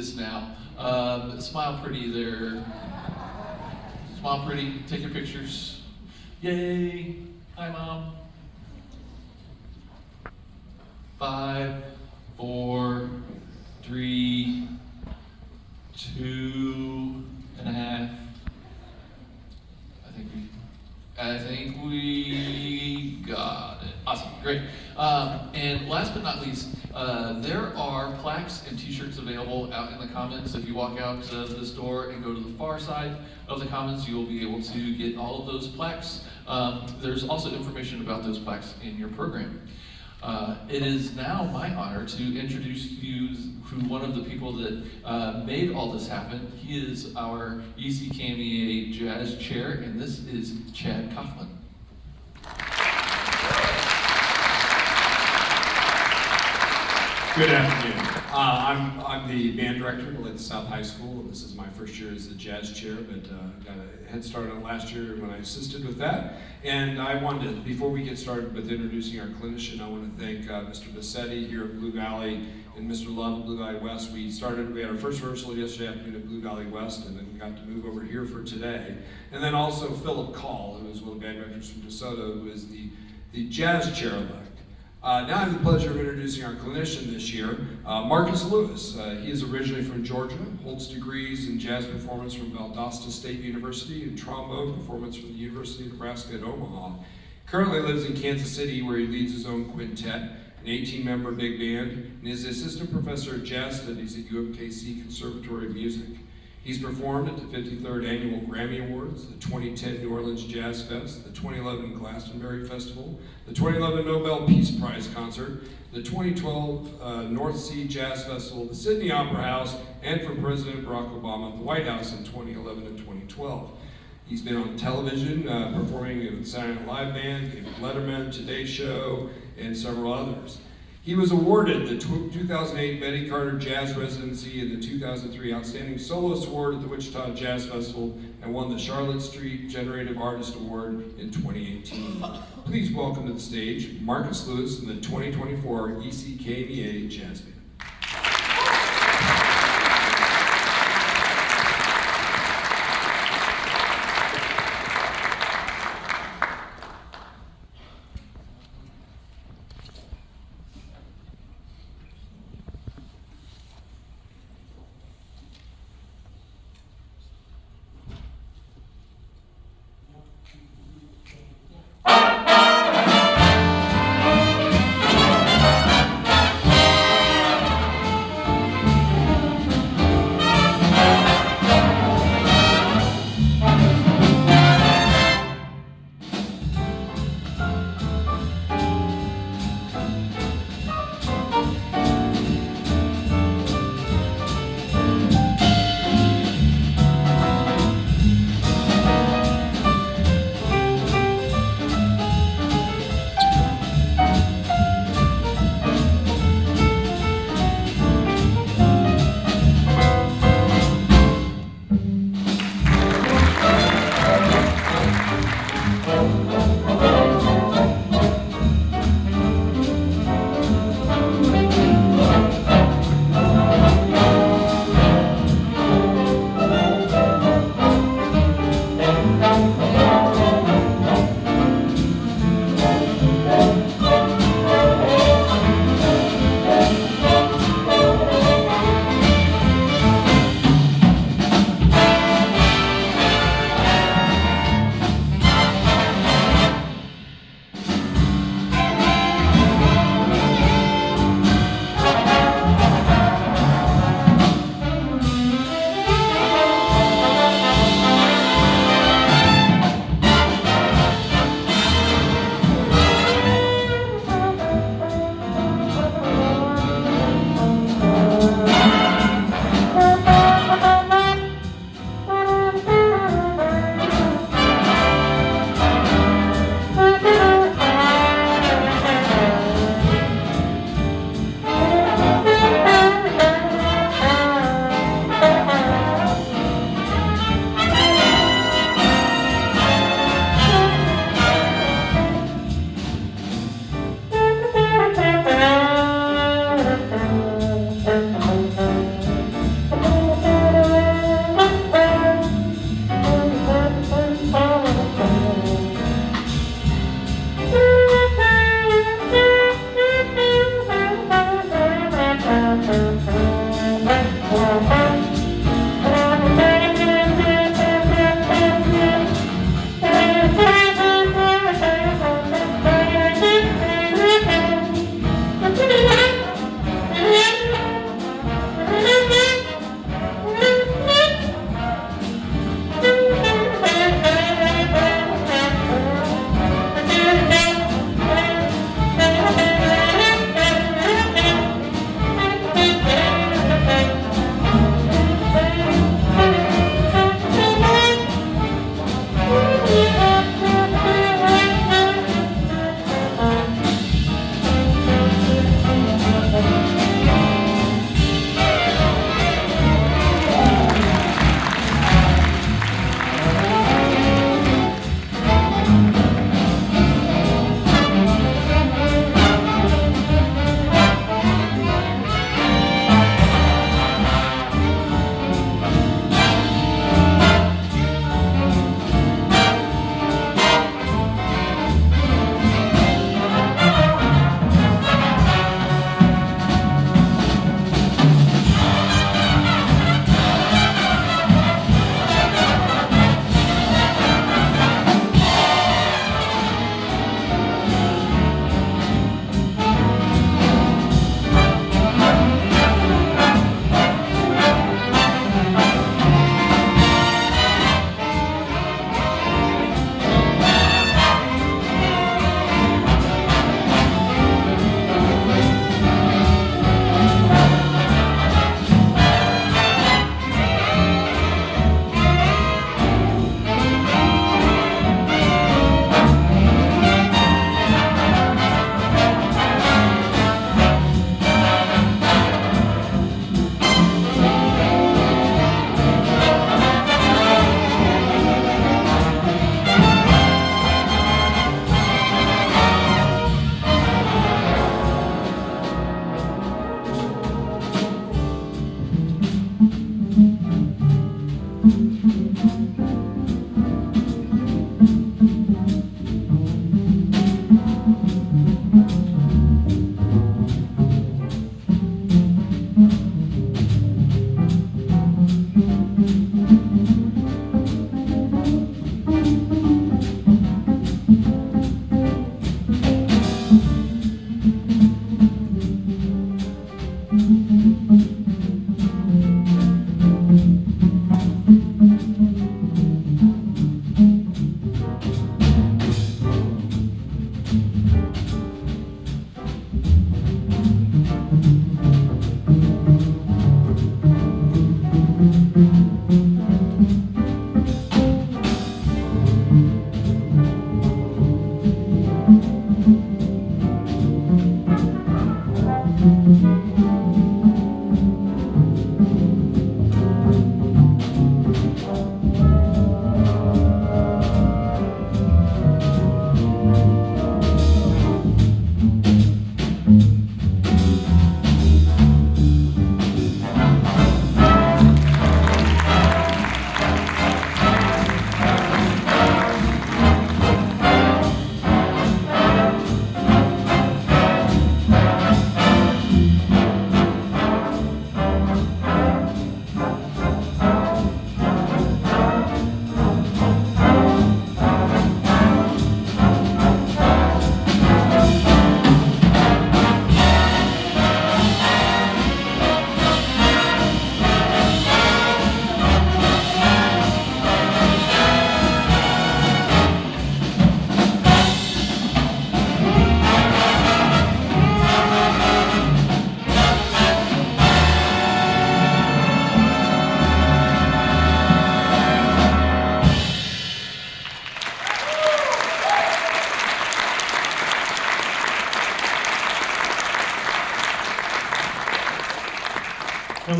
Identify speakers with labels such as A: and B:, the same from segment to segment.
A: this now. Smile pretty there. Smile pretty, take your pictures. Yay, hi Mom. 5, 4, 3, 2 and a half. I think we got it. Awesome, great. And last but not least, there are plaques and t-shirts available out in the Commons. If you walk out to this door and go to the far side of the Commons, you will be able to get all of those plaques. There's also information about those plaques in your program. It is now my honor to introduce you to one of the people that made all this happen. He is our ECKMEA Jazz Chair, and this is Chad Kaufman.
B: Good afternoon. I'm the band director at South High School, and this is my first year as the jazz chair, but got a head start on last year when I assisted with that. And I wanted to, before we get started with introducing our clinician, I want to thank Mr. Bassetti here at Blue Valley and Mr. Love at Blue Valley West. We had our first rehearsal yesterday afternoon at Blue Valley West, and then we got to move over here for today. And then also Philip Call, who is one of the band directors from DeSoto, who is the jazz chair-elect. Now I have the pleasure of introducing our clinician this year, Marcus Lewis. He is originally from Georgia, holds degrees in jazz performance from Valdosta State University and trombone performance from the University of Nebraska at Omaha. Currently lives in Kansas City, where he leads his own quintet, an 18-member big band, and is assistant professor of jazz studies at UMKC Conservatory of Music. He's performed at the 53rd Annual Grammy Awards, the 2010 New Orleans Jazz Fest, the 2011 Glastonbury Festival, the 2011 Nobel Peace Prize Concert, the 2012 North Sea Jazz Festival, the Sydney Opera House, and for President Barack Obama at the White House in 2011 and 2012. He's been on television, performing with Saturday Night Live Band, David Letterman, Today Show, and several others. He was awarded the 2008 Betty Carter Jazz Residency and the 2003 Outstanding Soloist Award at the Wichita Jazz Festival and won the Charlotte Street Generative Artist Award in 2018. Please welcome to the stage Marcus Lewis and the 2024 ECKMEA Jazz Band.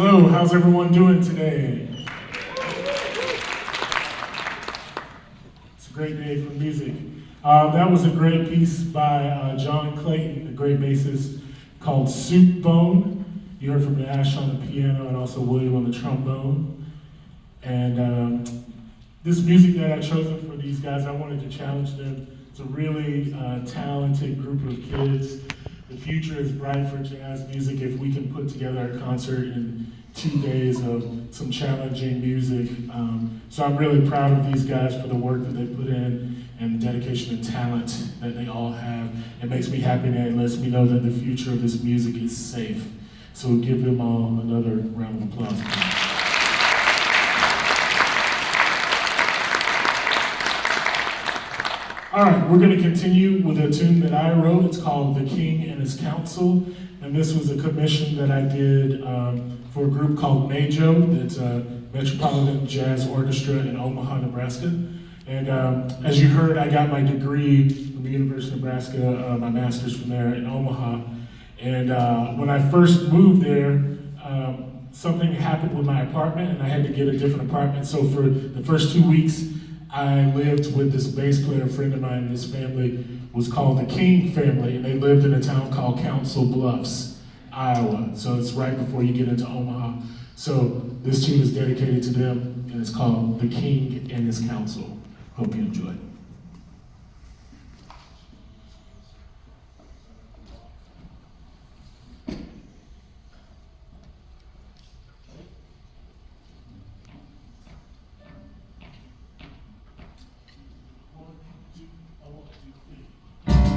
C: Hello, how's everyone doing today? It's a great day for music. That was a great piece by John Clayton, a great bassist, called Soup Bone. You heard from Ash on the piano and also William on the trombone. And this music that I've chosen for these guys, I wanted to challenge them. It's a really talented group of kids. The future is bright for jazz music if we can put together a concert in 2 days of some challenging music. So I'm really proud of these guys for the work that they put in and the dedication and talent that they all have. It makes me happy and it lets me know that the future of this music is safe. So we'll give them all another round of applause. All right, we're going to continue with a tune that I wrote. It's called The King and His Council. And this was a commission that I did for a group called MAJO, that's a Metropolitan Jazz Orchestra in Omaha, Nebraska. And as you heard, I got my degree from the University of Nebraska, my master's from there in Omaha. And when I first moved there, something happened with my apartment and I had to get a different apartment. So for the first 2 weeks, I lived with this bass player friend of mine, and his family was called the King family, and they lived in a town called Council Bluffs, Iowa. So it's right before you get into Omaha. So this tune is dedicated to them, and it's called The King and His Council. Hope you enjoy it.
D: Thank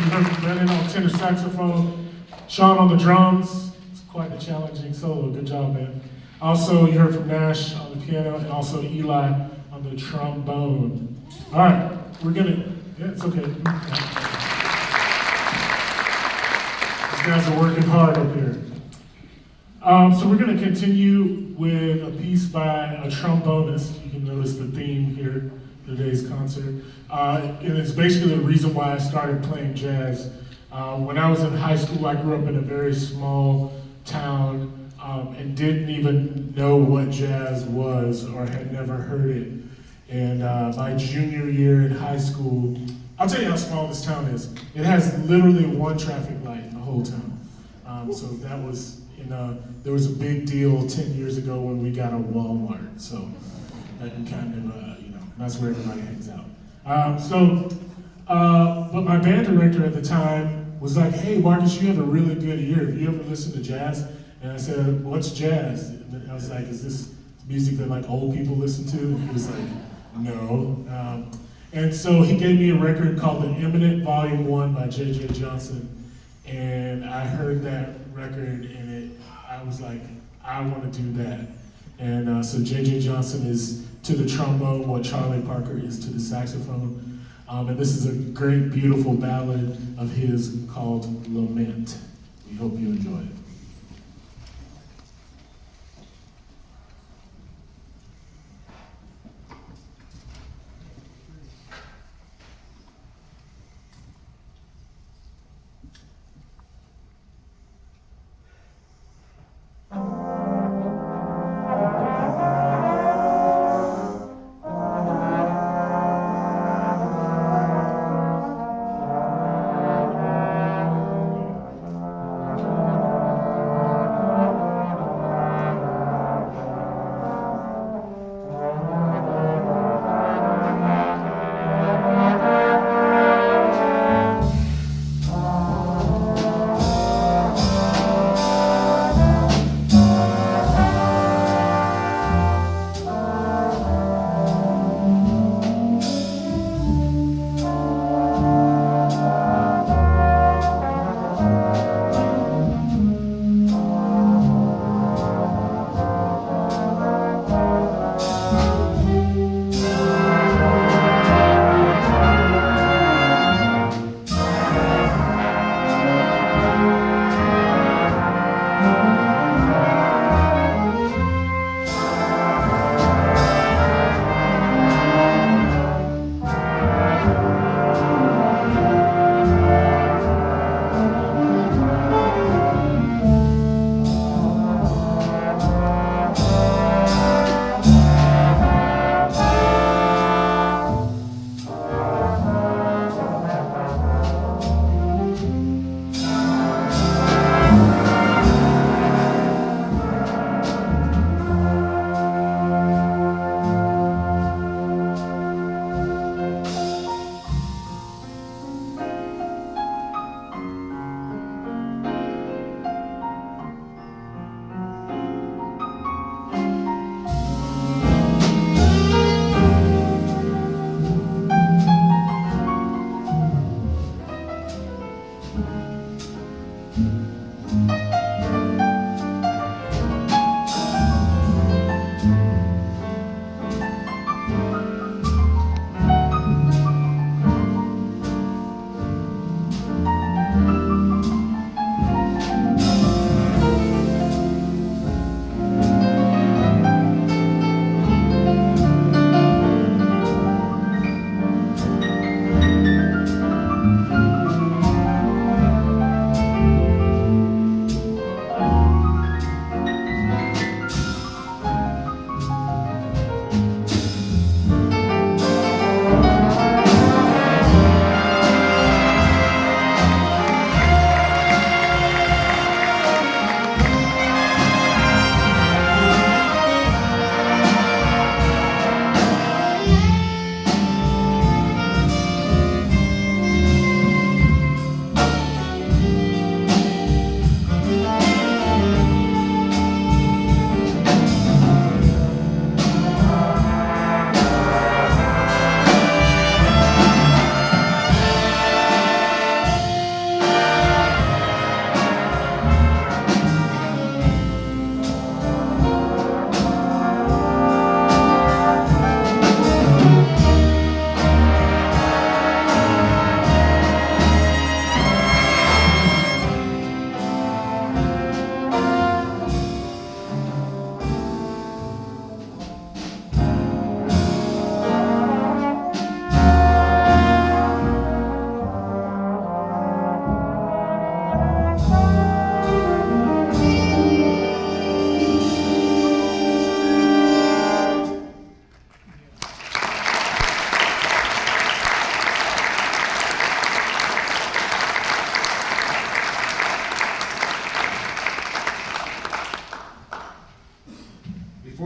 C: you heard from Brennan on tenor saxophone, Sean on the drums. It's quite a challenging solo. Good job, man. Also, you heard from Nash on the piano, and also Eli on the trombone. All right, we're gonna. Yeah, it's okay. These guys are working hard up here. So we're going to continue with a piece by a trombonist. You can notice the theme here for today's concert. And it's basically the reason why I started playing jazz. When I was in high school, I grew up in a very small town and didn't even know what jazz was or had never heard it. And my junior year in high school, I'll tell you how small this town is. It has literally one traffic light in the whole town. So that was, there was a big deal 10 years ago when we got a Walmart. So that can kind of, that's where everybody hangs out. But my band director at the time was like, hey, Marcus, you have a really good ear. Have you ever listened to jazz? And I said, what's jazz? And I was like, is this music that like old people listen to? And he was like, no. And so he gave me a record called The Eminent Volume 1 by J.J. Johnson. And I heard that record and I was like, I want to do that. And so J.J. Johnson is to the trombone what Charlie Parker is to the saxophone. And this is a great, beautiful ballad of his called Lament. We hope you enjoy it.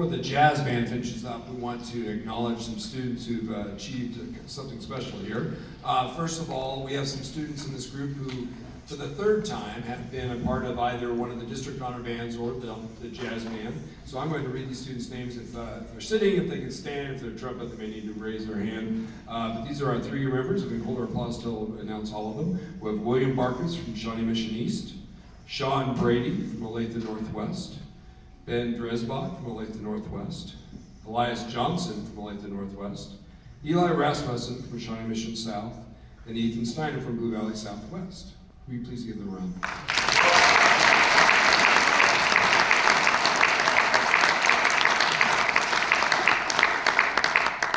B: before the jazz band finishes up, we want to acknowledge some students who've achieved something special here. First of all, we have some students in this group who, for the third time, have been a part of either one of the district honor bands or the jazz band. So I'm going to read these students' names. If they're sitting, if they can stand, if they're trumpet, they may need to raise their hand. But these are our 3-year members. We can hold our applause till announce all of them. We have William Barkus from Shawnee Mission East, Sean Brady from Olathe Northwest, Ben Dresbach from Olathe Northwest, Elias Johnson from Olathe Northwest, Eli Rasmussen from Shawnee Mission South, and Ethan Steiner from Blue Valley Southwest. Will you please give them a round?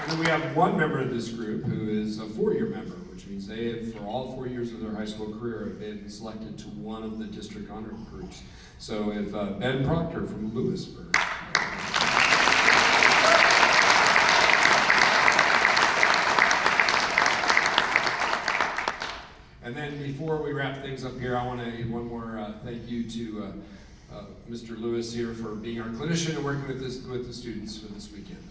B: And then we have one member of this group who is a 4-year member, which means they have, for all 4 years of their high school career, have been selected to one of the district honor groups. So if Ben Proctor from Lewisburg. And then before we wrap things up here, I want to one more thank you to Mr. Lewis here for being our clinician and working with the students for this weekend.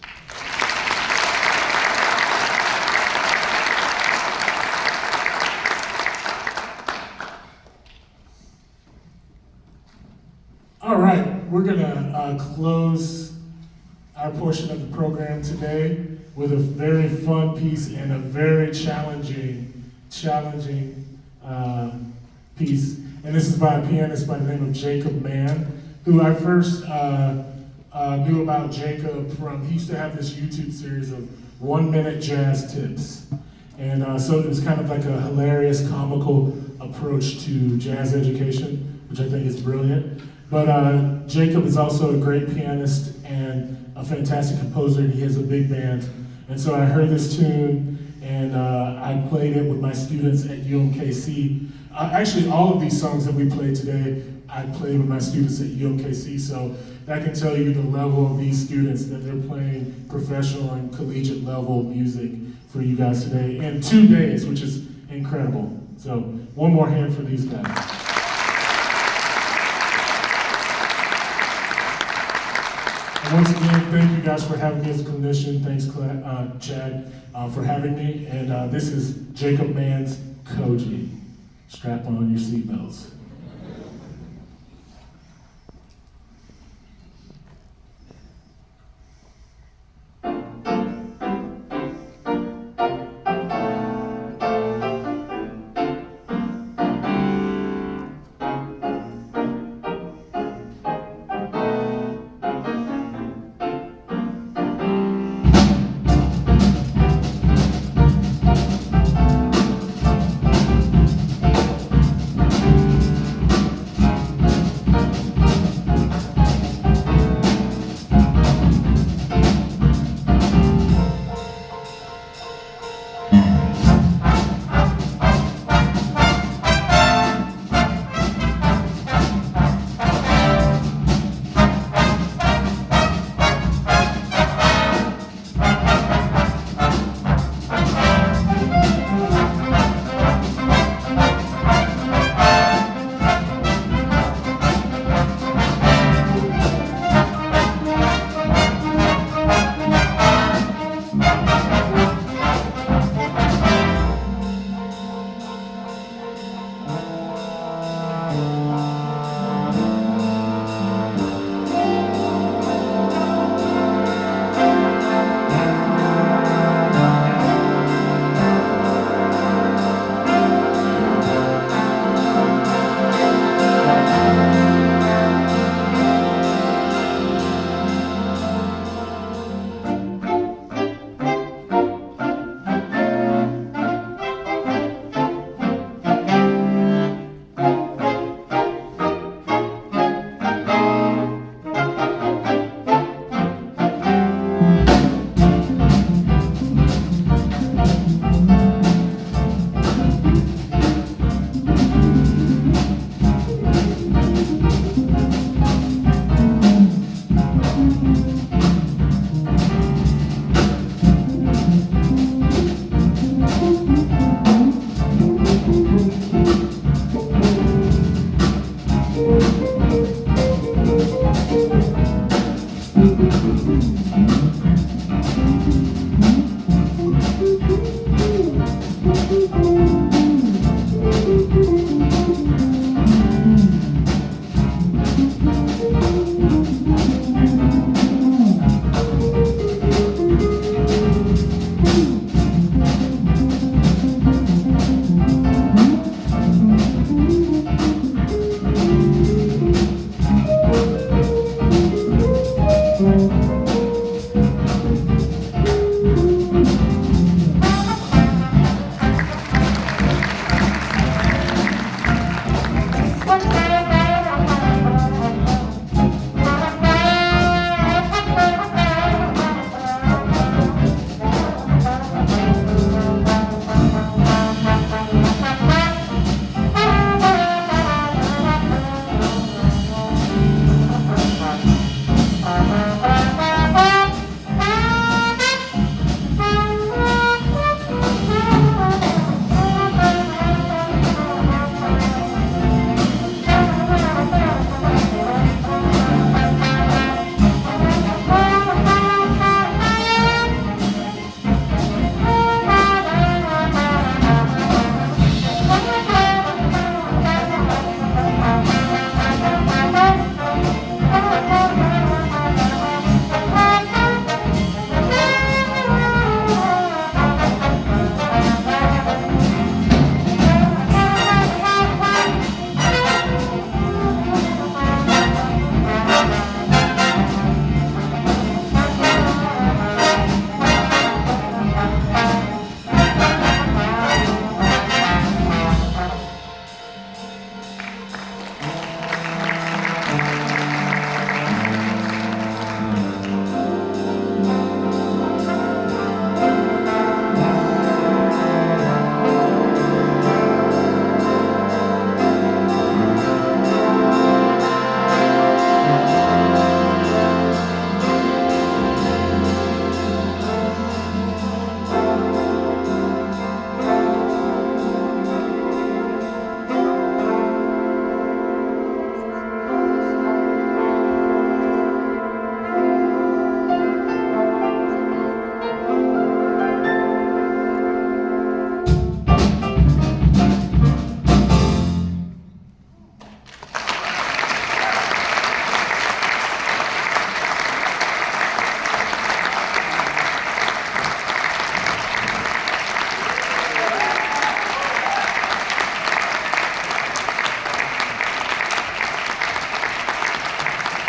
C: All right, we're gonna close our portion of the program today with a very fun piece and a very challenging piece. And this is by a pianist by the name of Jacob Mann, who I first knew about Jacob from, he used to have this YouTube series of 1-minute jazz tips. And so it was kind of like a hilarious, comical approach to jazz education, which I think is brilliant. But Jacob is also a great pianist and a fantastic composer. He has a big band. And so I heard this tune and I played it with my students at UMKC. Actually, all of these songs that we played today, I played with my students at UMKC. So that can tell you the level of these students, that they're playing professional and collegiate level music for you guys today in 2 days, which is incredible. So one more hand for these guys. And once again, thank you guys for having me as a clinician. Thanks, Chad, for having me. And this is Jacob Mann's Koji. Strap on your seatbelts.